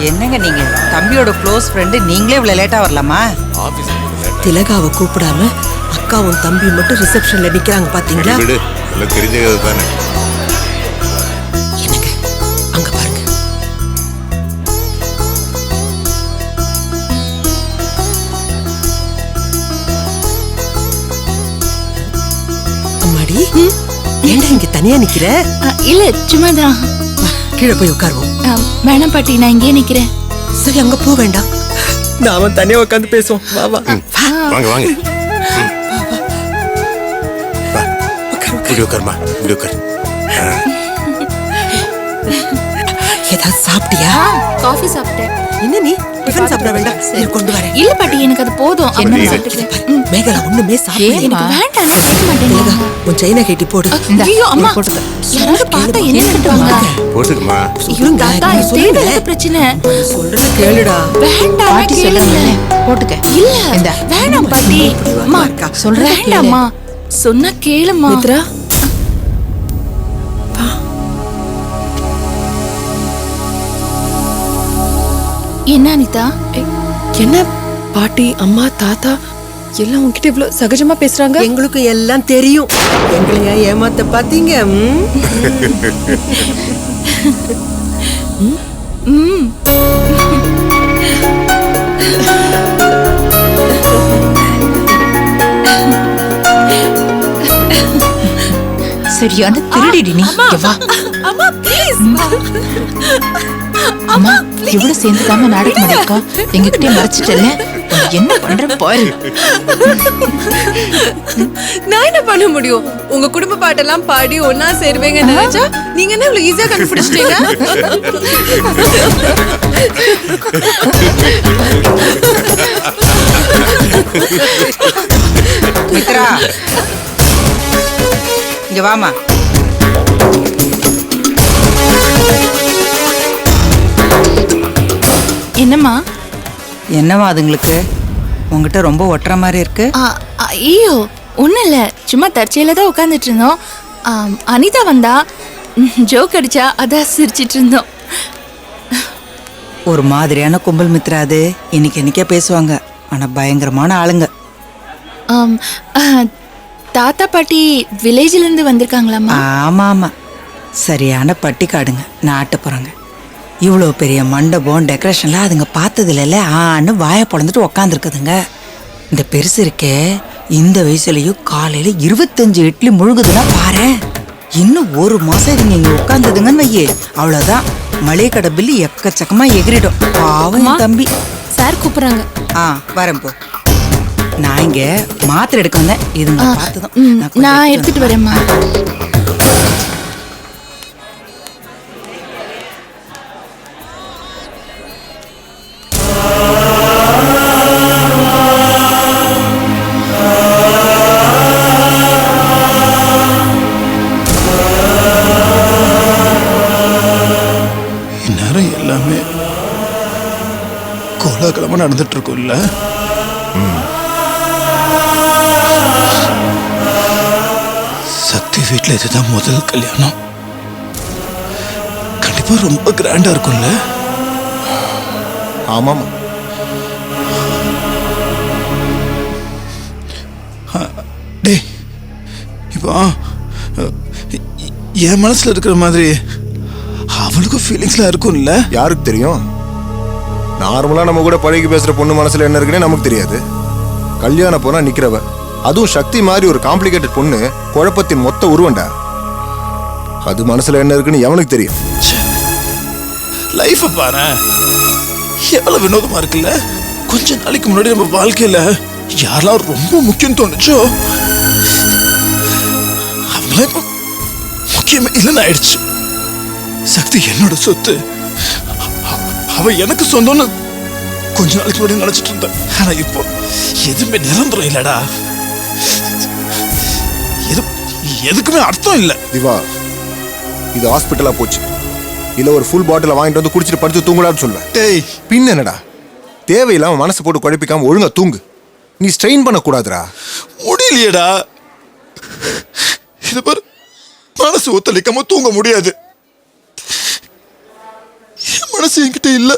என்னங்க நீங்க தம்பியோட க்ளோஸ் ஃப்ரெண்டு, நீங்களே இவ்வளவு லேட்டா வரலாமா? திலகாவை கூப்பிடாம அக்காவும் தம்பி மட்டும் ரிசப்ஷன்ல நிக்கிறாங்க பாத்தீங்களா? தெரிஞ்சது தானே. என்னங்க அங்க பாருங்க. அம்மாடி, ஏண்டா இங்க தனியா நிக்கிற? இல்ல சும்மாதான். கீழே போய் உட்காருவோம். வேணாம் பாட்டி, நான் இங்கே நிக்கிறேன். சரி, அங்க போக வேண்டாம். நாம தனியா உட்காந்து பேசுவோம். வா வா வாங்க வாங்க. உட்காருமா, உட்காரு. ஏதாவது சாப்பிட்டியா? காஃபி சாப்பிட்டேன். என்ன நீ டிஃபன் சாப்பிட வேண்டாம்? சரி கொண்டு வரேன். இல்ல பாட்டி, எனக்கு அது போதும். மேகலா ஒண்ணுமே சாப்பிடல. எனக்கு வேண்டாம், நான் கேட்க மாட்டேன். உன் சைனா கேட்டி போடு. ஐயோ அம்மா, யாராவது பார்த்தா என்ன சொல்லுவாங்க? போட்டுக்குமா. இவங்க தாத்தா தேவையில்ல பிரச்சனை. சொல்றத கேளுடா. வேண்டாம், பாட்டி சொல்லுங்க, போட்டுக்க. இல்ல வேண்டாம் பாட்டி. அம்மா சொல்றேன், வேண்டாம்மா. சொன்னா கேளுமா. மித்ரா, என்ன அனிதா? என்ன பாட்டி, அம்மா, தாத்தா எல்லாம் உன்கிட்ட இவ்வளவு சகஜமா பேசுறாங்க? எங்களுக்கு எல்லாம் தெரியும். எங்களையா ஏமாத்த பாத்தீங்க? சரியான திருடிடி நீ. வா அம்மா ப்ளீஸ். அம்மா, இவ்வளவு சேர்ந்துக்காம நாடகம் நடக்கா எங்ககிட்டே மறைச்சிட்டல. என்ன பண்ற பாரு. நான் என்ன பண்ண முடியும்? உங்க குடும்ப பாட்டெல்லாம் பாடி ஒன்னா சேருவேங்க நினைச்சா நீங்க என்ன இவ்வளவு ஈஸியா கண்டுபிடிச்சிட்டீங்க? மித்ரா, இங்க வாமா. என்னம்மா? என்னவா அதுங்களுக்கு? உங்ககிட்ட ரொம்ப ஒட்டுற மாதிரி இருக்கு. ஐயோ ஒன்றும் இல்லை, சும்மா தற்செயல தான் உட்காந்துட்டு இருந்தோம். அனிதா வந்தா, ஜோக் அடிச்சா, அதான் சிரிச்சிட்டு இருந்தோம். ஒரு மாதிரியான கும்பல் மித்ரா அது. இன்னைக்கே பேசுவாங்க, ஆனா பயங்கரமான ஆளுங்க. தாத்தா பாட்டி வில்லேஜ்ல இருந்து வந்திருக்காங்களாமா? ஆமா ஆமா, சரியான பட்டிக்காடுங்க, நாட்டுப்புறங்க. இவ்வளோ பெரிய மண்டபம் டெக்கரேஷன்லாம் அதுங்க பார்த்ததுல ஆன்னு வாயை பொழந்துட்டு உக்காந்துருக்குதுங்க. இந்த பெருசு இருக்கே, இந்த வயசுலயும் காலையில 25 இட்லி முழுகுதுன்னா பாரு. இன்னும் ஒரு மாசம் இதுங்க இங்க உட்காந்துதுங்கன்னு வையே, அவ்வளவுதான், மளிகை கடை பில்லு எக்கச்சக்கமா எகிரிடும். பாவம் தம்பி. சார் கூப்பிடுறாங்க. வரேன் போ. நான் இங்க மாத்திரை எடுக்க வந்தேன், இதுங்க பார்த்ததும் நான் எடுத்துட்டு வரேம்மா. எல்லாமே கோலாகலமா நடந்துட்டு இருக்கும்ல. சக்தி வீட்டுல இதுதான் முதல் கல்யாணம். கண்டிப்பா ரொம்ப கிராண்டா இருக்கும்ல. ஆமாம். டேய், இப்போ என் மனசுல இருக்கிற மாதிரி அவளுக்கும் ஃபீலிங்ஸ்லாம் இருக்கும்ல. யாருக்கு தெரியும்? நார்மலா நம்ம கூட பழகி பேசுற பொண்ணு மனசுல என்ன இருக்குன்னே நமக்கு தெரியாது. கல்யாணம் போனா நிக்கிறவ, அதுவும் சக்தி மாதிரி ஒரு காம்ப்ளிகேட்டட் பொண்ணு, குழப்பத்தின் மொத்த உருவண்டா. அது மனசுல என்ன இருக்குன்னு எவனுக்கு தெரியும்? லைஃப் பாரு, எவ்வளவு வினோதமா இருக்குல்ல. கொஞ்ச நாளைக்கு முன்னாடி நம்ம வாழ்க்கையில யாரெல்லாம் ரொம்ப முக்கியம் தோணுச்சோ அவங்களாம் இப்போ முக்கியமே இல்லைன்னு ஆயிடுச்சு. சக்தி என்னோட சொத்து, அவ எனக்கு சொந்தம்னு கொஞ்ச நாளைக்கு முன்னாடி நினைச்சிட்டு இருந்தேன். ஆனா இப்போ எதுவுமே நிரந்தரம் இல்லடா. எதுக்குமே அர்த்தம் இல்ல. திவா, இது ஹாஸ்பிட்டலா போச்சு இல்ல ஒரு ஃபுல் பாட்டில வாங்கிட்டு வந்து குடிச்சிட்டு படுத்து தூங்கலான்னு சொல்லுவேன். டேய், பின் என்னடா, தேவையில்லாம மனசு போட்டு குழப்பிக்காம ஒழுங்கா தூங்கு. நீ ஸ்ட்ரெயின் பண்ண கூடாதுடா. முடியலையேடா. இது பாரு, மனசு ஒத்துழைக்காம தூங்க முடியாது. என் மனசு என்கிட்ட இல்ல.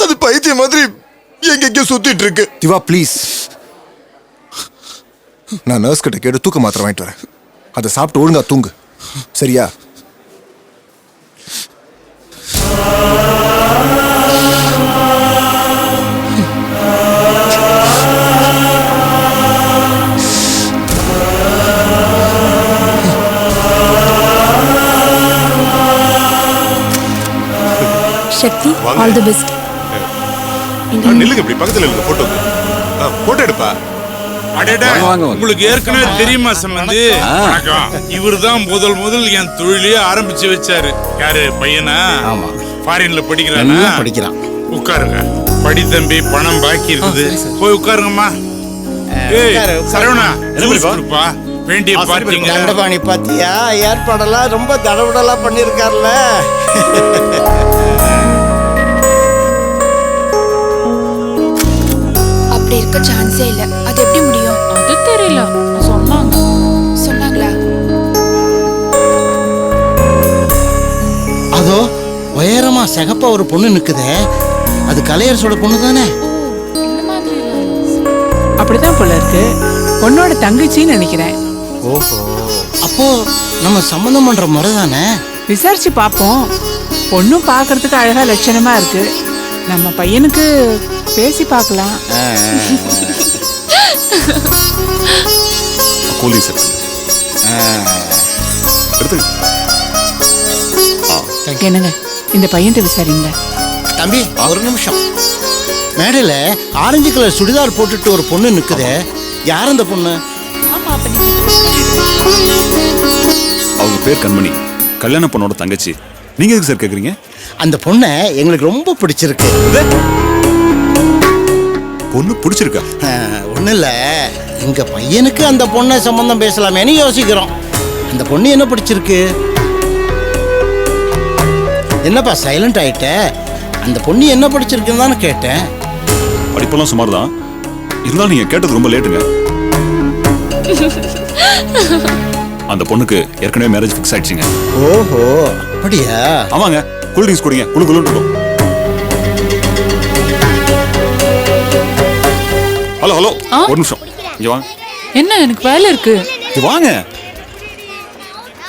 அது பைத்தியம் மாதிரி எங்கெங்க சுத்திட்டு இருக்கு. திவா ப்ளீஸ், நான் நர்ஸ் கிட்ட கேட்டு தூக்க மாத்திரை வாங்கிட்டு வரேன். அதை சாப்பிட்டு ஒழுங்கா தூங்கு, சரியா? சக்தி, ஆல் தி பெஸ்ட். நில்லுங்க, இப்படி பக்கத்துல இல்ல, போட்டோ போட்டோ எடுப்பா. அடடா, உங்களுக்கு ஏற்கனவே தெரியுமா சம்பந்தி? வணக்கம். இவர்தான் முதல் என் தொழிலே ஆரம்பிச்சு வச்சாரு. யாரு பையனா? ஆமா, ஃபாரின்ல படிக்கிறானா? படிக்கிறான். உட்காருங்க. படி தம்பி, பணம் பாக்கி இருக்குது. போய் உட்காருங்கம்மா. ஏய் சரவணா, ஜூஸ் குடுப்பா. வேண்டிய பாத்தீங்க. தண்டபாணி பாத்தியா? ஏற்பாடெல்லாம் ரொம்ப தடவுடலா பண்ணிருக்காருல. அப்படி இருக்க சான்ஸே இல்ல. அது எப்படி முடியும்? அது தெரியல, சொன்னாங்களா? அதோ உயரமா சிகப்பா ஒரு பொண்ணு நிக்குதே, அது கலையரசோட பொண்ணு தானே? அப்படிதான் போல இருக்கு. பொண்ணோட தங்கச்சின்னு நினைக்கிறேன். ஓஹோ, அப்போ நம்ம சம்மந்தம் பண்ற முறை தானே? விசாரிச்சு பார்ப்போம். பொண்ணும் பார்க்கறதுக்கு அழகா லட்சணமா இருக்கு. நம்ம பையனுக்கு பேசி பார்க்கலாம். கூலிங் சார் எடுத்து. என்னங்க, இந்த பையன்கிட்ட விசாரிங்க. தம்பி ஒரு நிமிஷம். மேடையில ஆரஞ்சு கலர் சுடிதார் போட்டுட்டு ஒரு பொண்ணு நிக்குதே, யார் அந்த பொண்ணு? அவங்க பேர் கண்மணி, கல்யாண பொண்ணோட தங்கச்சி. நீங்க எதுக்கு சார் கேக்குறீங்க? அந்த பொண்ணை எங்களுக்கு ரொம்ப பிடிச்சிருக்கு. பொண்ணு பிடிச்சிருக்கா? ஒன்றும் இல்லை, எங்க பையனுக்கு அந்த பொண்ணை சம்பந்தம் பேசலாமேன்னு யோசிக்கிறோம். அந்த பொண்ணு என்ன பிடிச்சிருக்கு? என்னப்பா சைலண்ட் ஆயிட்ட? அந்த பொண்ணு என்ன பிடிச்சிருக்குன்னு தானே கேட்டேன். படிப்பெல்லாம் சுமார் தான், இருந்தாலும் நீங்க கேட்டது ரொம்ப லேட்டுங்க. அந்த பொண்ணுக்கு ஏற்கனவே மேரேஜ் ஃபிக்ஸ் ஆயிடுச்சுங்க. ஓஹோ, அப்படியா? ஆமாங்க. கூல் ட்ரிங்க்ஸ் குடிங்க, குளு குளுன்னு இருக்கும். ஹலோ ஹலோ, ஒரு நிமிஷம் இங்க வாங்க. என்ன, எனக்கு வேலை இருக்கு. இங்க வாங்க.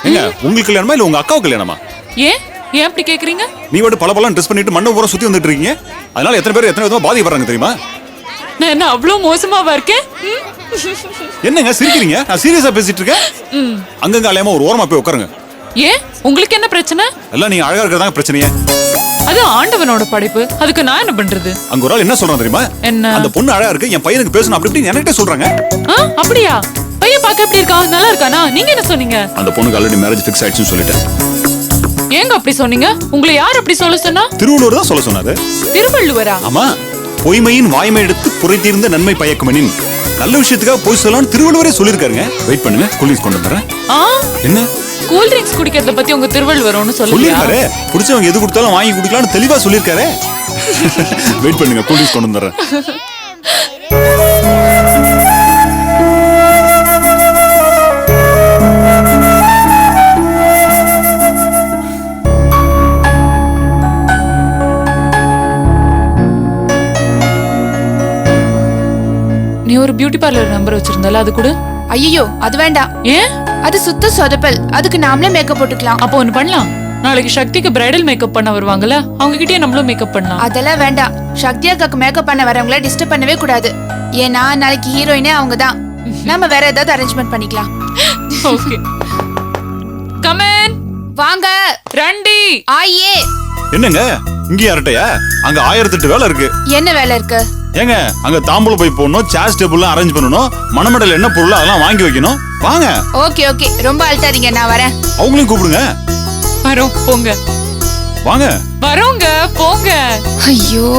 ஏங்க, உங்களுக்கு கல்யாணமா இல்ல உங்க அக்காவுக்கு கல்யாணமா? ஏன் அப்படி கேக்குறீங்க? நீ வந்து பல ட்ரெஸ் பண்ணிட்டு மண்டபம் பூரா சுத்தி வந்துட்டு இருக்கீங்க. அதனால எத்தனை பேர் எத்தனை விதமா பாதிக்கப்படுறாங்க தெரியுமா? நான் என்ன அவ்வளவு மோசமாவா இருக்கேன்? என்னங்க சிரிக்கிறீங்க? நான் சீரியஸா பேசிட்டு இருக்கேன். அங்கங்க அலையாம ஒரு ஓரமா போய் உட்காருங்க. ஏன், உங்களுக்கு என்ன பிரச்சனை? எல்லாம் நீங்க அழகா இருக்கிறதா பிரச்சனையே. அது ஆண்டவனோட படைப்பு, அதுக்கு நான் என்ன பண்றது? அங்க ஒரு ஆள் என்ன சொல்றான் தெரியுமா? என்ன? அந்த பொண்ணு அழகா இருக்கு, என் பையனுக்கு பேசணும் அப்படி இப்படி என்கிட்ட சொல்றாங்க. அப்படியா? பையன் பார்க்க எப்படி இருக்கா? நல்லா இருக்கானா? நீங்க என்ன சொன்னீங்க? அந்த பொண்ணுக்கு ஆல்ரெடி மேரேஜ் ஃபிக்ஸ் ஆயிடுச்சுன்னு சொல்லிட்டேன். ஏங்க அப்படி சொன்னீங்க? உங்களை யார் அப்படி சொல்ல சொன்னா? திருவள்ளுவர் தான் சொல்ல சொன்னாரு. திருவள்ளுவரா? ஆமா, பொய்மையின் வாய்மை எடுத்து புரைத்தீர்ந்த நன்மை பயக்குமனின். நல்ல விஷயத்துக்காக போய் சொல்லலாம்னு திருவள்ளுவரே சொல்லிருக்காருங்க. வெயிட் பண்ணுங்க, கூலிங்ஸ் கொண்டு வந்துறேன். என்ன கூல் ட்ரிங்க்ஸ் குடிக்கிறத பத்தி உங்க திருவள்ளுவர் ஒன்னு சொல்லிருக்காரு. பிடிச்சவங்க எது கொடுத்தாலும் வாங்கி குடிக்கலாம்னு தெளிவா சொல்லிருக்காரு. வெயிட் பண்ணுங்க, கூலிங்ஸ் கொண்டு வந்துறேன். நீ ஒரு பியூட்டி பார்லர் நம்பர் வச்சிருந்தால, அது கூட. ஐயோ, அது வேண்டாம். ஏன்? அது சுத்த சொதப்பல். அதுக்கு நாமளே மேக்கப் போட்டுக்கலாம். அப்போ ஒண்ணு பண்ணலாம். நாளைக்கு சக்திக்கு பிரைடல் மேக்கப் பண்ண வருவாங்கல்ல, அவங்க கிட்டயே நம்மளும் மேக்கப் பண்ணலாம். அதெல்லாம் வேண்டாம். சக்தி அக்காக்கு மேக்கப் பண்ண வரவங்கள டிஸ்டர்ப் பண்ணவே கூடாது. ஏன்னா நாளைக்கு ஹீரோயினே அவங்க தான். நாம வேற ஏதாவது அரேஞ்ச்மெண்ட் பண்ணிக்கலாம். Okay, come in. வாங்க ரண்டி. ஆயே. என்னங்க இங்க அரட்டையா? அங்க 1008 வேலை இருக்கு. என்ன வேலை இருக்கு? ஏங்க, அங்க தாம்பூல போய் போடணும், சேர்ஸ் டேபிள்லாம் அரேஞ்ச் பண்ணணும், மணமடல் என்ன பொருள் அதெல்லாம் வாங்கி வைக்கணும். வாங்க. ஓகே ஓகே, ரொம்ப அழுத்தாதீங்க, நான் வரேன். அவங்களையும் கூப்பிடுங்க. வரோம், போங்க. வாங்க. வரோங்க, போங்க. ஐயோ,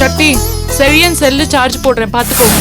சக்தி, சரியான செல்லு சார்ஜ் போடுறேன், பாத்துக்கோங்க.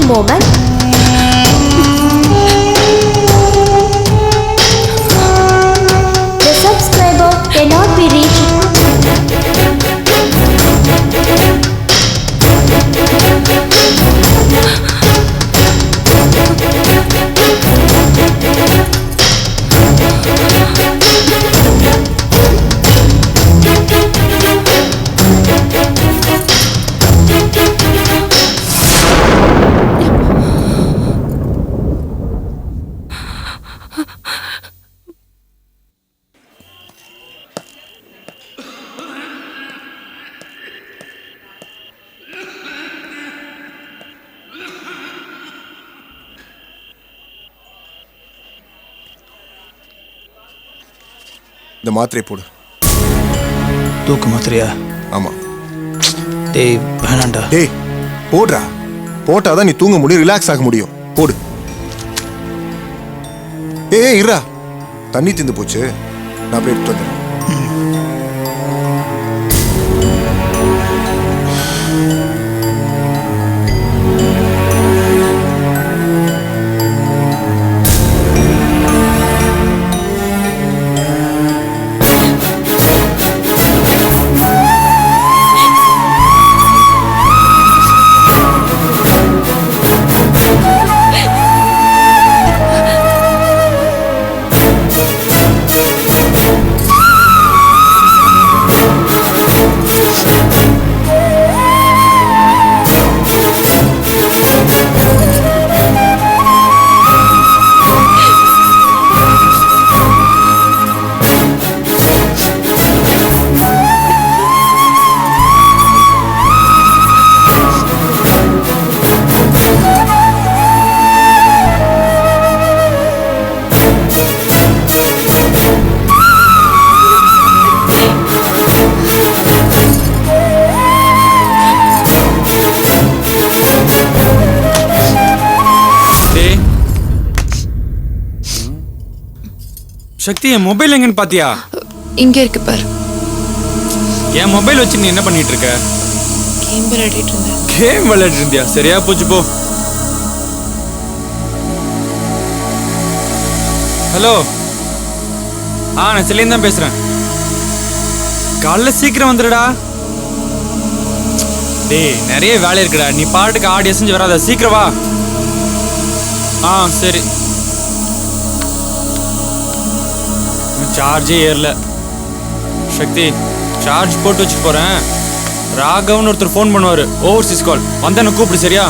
moment. The subscriber cannot be reached. இந்த மாத்திரை போடு. தூக்க மாத்திரையா? ஆமா. டேய் வேணாண்டா. டேய் போடுறா. போட்டாதான் நீ தூங்க முடியும், ரிலாக்ஸ் ஆக முடியும். போடு. ஏய் இருடா, தண்ணி தீந்து போச்சு, நான் போய் எடுத்து வந்துடுறேன். சக்தி, என் மொபைல் எங்கன்னு பாத்தியா? இங்க இருக்கு பாரு. என் மொபைல் வச்சு நீ என்ன பண்ணிட்டு இருக்க? கேம் விளையாடிட்டு இருந்தேன். கேம் விளையாடிட்டு இருந்தியா? சரியா போச்சு போ. ஹலோ, நான் செல்லியன் தான் பேசுறேன். காலைல சீக்கிரம் வந்துடுடா. டேய் நிறைய வேலை இருக்குடா, நீ பாட்டுக்கு ஆடி அசைஞ்சு வராத, சீக்கிரம் வா. சரி. சார்ஜே ஏறல. சக்தி, சார்ஜ் போட்டு வச்சுட்டு போறேன். ராகவன் ஒருத்தர் ஃபோன் பண்ணுவாரு, ஓவர்சீஸ் கால் வந்தா எனக்கு கூப்பிடு, சரியா?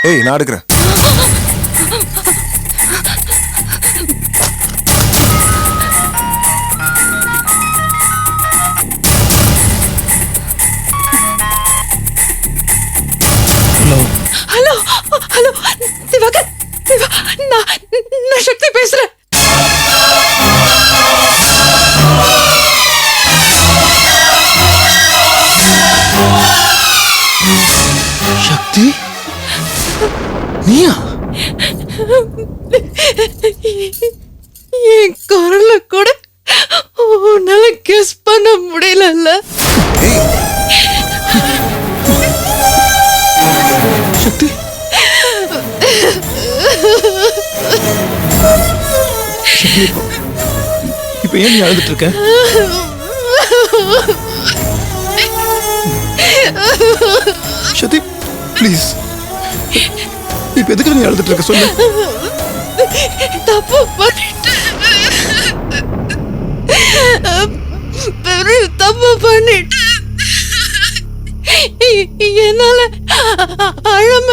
ஏய் நான் எடுக்கிறேன். ஹலோ ஹலோ திவாகர், நான் சக்தி பேசுறேன். சக்தி, நீயா? என் குரல கூட உன்னால கெஸ் பண்ண முடியல. சக்தி, இப்ப ஏன் நீ அழுதுட்டு இருக்க? சக்தி ப்ளீஸ், இப்ப எதுக்கு நீ அழுதுட்டு இருக்க சொல்லு. தப்பு பண்ணிட்டேன், பெரிய தப்பு பண்ணிட்டேன். என்னால அழாம